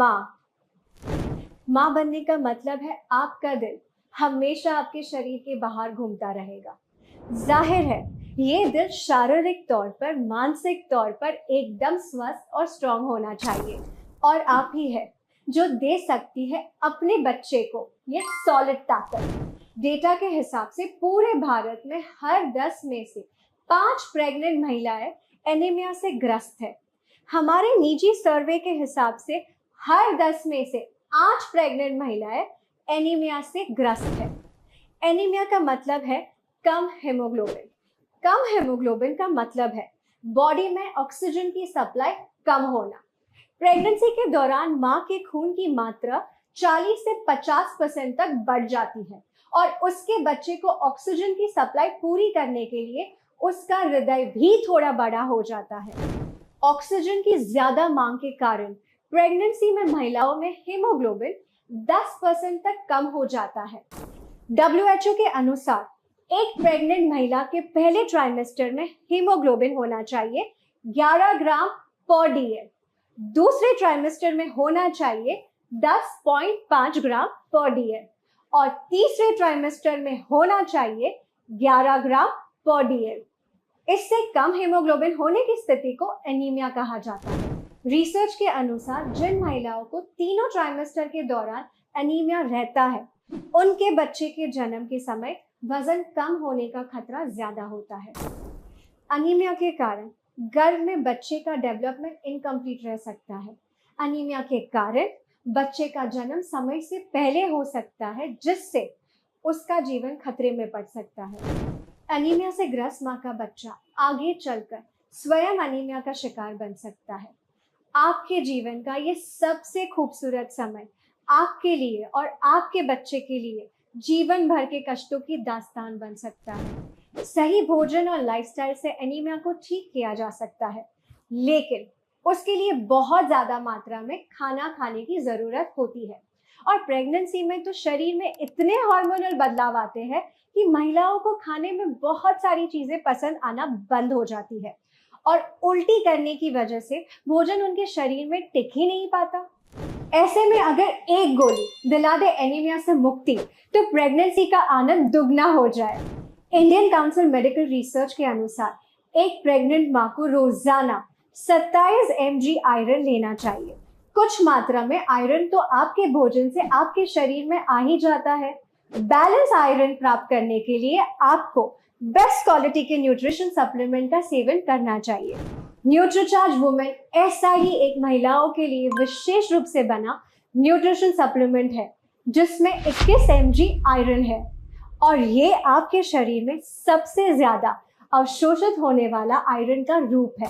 माँ। माँ बनने का मतलब है आपका दिल हमेशा आपके शरीर के बाहर घूमता रहेगा। जाहिर है ये दिल शारीरिक तौर पर, मानसिक तौर पर एकदम स्वस्थ और स्ट्रांग होना चाहिए, और आप ही है जो दे सकती है अपने बच्चे को ये सॉलिड ताकत। डेटा के हिसाब से पूरे भारत में हर 10 में से 5 प्रेग्नेंट महिलाएं एनीमिया से ग्रस्त है। हमारे निजी सर्वे के हिसाब से हर 10 में से 8 प्रेग्नेंट महिलाएं एनीमिया से ग्रस्त है। एनीमिया का मतलब है कम हेमोग्लोबिन। कम हेमोग्लोबिन का मतलब है बॉडी में ऑक्सीजन की सप्लाई कम होना। प्रेगनेंसी के दौरान माँ के खून की मात्रा 40 से 50% तक बढ़ जाती है, और उसके बच्चे को ऑक्सीजन की सप्लाई पूरी करने के लिए उसका हृदय भी थोड़ा बड़ा हो जाता है। ऑक्सीजन की ज्यादा मांग के कारण प्रेगनेंसी में महिलाओं में हीमोग्लोबिन 10% तक कम हो जाता है। WHO के अनुसार एक प्रेग्नेंट महिला के पहले ट्राइमेस्टर में हीमोग्लोबिन होना चाहिए 11 ग्राम पर DL, दूसरे ट्राइमेस्टर में होना चाहिए 10.5 ग्राम पर DL, और तीसरे ट्राइमेस्टर में होना चाहिए 11 ग्राम पर DL। इससे कम हीमोग्लोबिन होने की स्थिति को एनीमिया कहा जाता है। रिसर्च के अनुसार जिन महिलाओं को तीनों ट्राइमेस्टर के दौरान एनीमिया रहता है, उनके बच्चे के जन्म के समय वजन कम होने का खतरा ज्यादा होता है। एनीमिया के कारण गर्भ में बच्चे का डेवलपमेंट इनकम्प्लीट रह सकता है। एनीमिया के कारण बच्चे का जन्म समय से पहले हो सकता है, जिससे उसका जीवन खतरे में पड़ सकता है। एनीमिया से ग्रस्त माँ का बच्चा आगे चलकर स्वयं एनीमिया का शिकार बन सकता है। आपके जीवन का ये सबसे खूबसूरत समय आपके लिए और आपके बच्चे के लिए जीवन भर के कष्टों की दास्तान बन सकता है। सही भोजन और लाइफस्टाइल से एनीमिया को ठीक किया जा सकता है, लेकिन उसके लिए बहुत ज्यादा मात्रा में खाना खाने की जरूरत होती है। और प्रेगनेंसी में तो शरीर में इतने हार्मोनल बदलाव आते हैं कि महिलाओं को खाने में बहुत सारी चीजें पसंद आना बंद हो जाती है, और उल्टी करने की वजह से भोजन उनके शरीर में टिक ही नहीं पाता। ऐसे में अगर एक गोली दिला दे एनीमिया से मुक्ति, तो प्रेगनेंसी का आनंद दुगना हो जाए। इंडियन काउंसिल मेडिकल रिसर्च के अनुसार एक प्रेग्नेंट माँ को रोजाना 27 mg आयरन लेना चाहिए। कुछ मात्रा में आयरन तो आपके भोजन से आपके शरीर में आ ही जाता है। बैलेंस आयरन प्राप्त करने के लिए आपको बेस्ट क्वालिटी के न्यूट्रिशन सप्लीमेंट का सेवन करना चाहिए। न्यूट्रीचार्ज वुमेन ऐसा ही एक महिलाओं के लिए विशेष रूप से बना न्यूट्रिशन सप्लीमेंट है, जिसमें 21 mg आयरन है, और ये आपके शरीर में सबसे ज्यादा अवशोषित होने वाला आयरन का रूप है।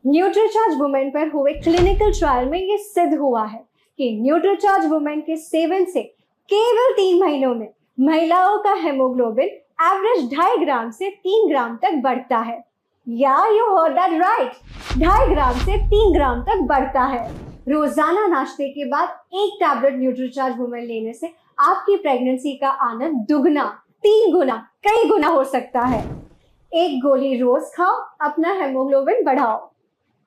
न्यूट्रीचार्ज वुमेन पर हुए क्लिनिकल ट्रायल में ये सिद्ध हुआ है कि न्यूट्रीचार्ज वुमेन के सेवन से केवल 3 महीनों में महिलाओं का हेमोग्लोबिन एवरेज 2.5 ग्राम से 3 ग्राम तक बढ़ता है। या यू हर्ड दैट राइट, 2.5 ग्राम से 3 ग्राम तक बढ़ता है। रोजाना नाश्ते के बाद एक टैबलेट न्यूट्रीचार्ज वुमेन लेने से आपकी प्रेगनेंसी का आनंद दुगना, 3 गुना, कई गुना हो सकता है। एक गोली रोज खाओ, अपना हेमोग्लोबिन बढ़ाओ।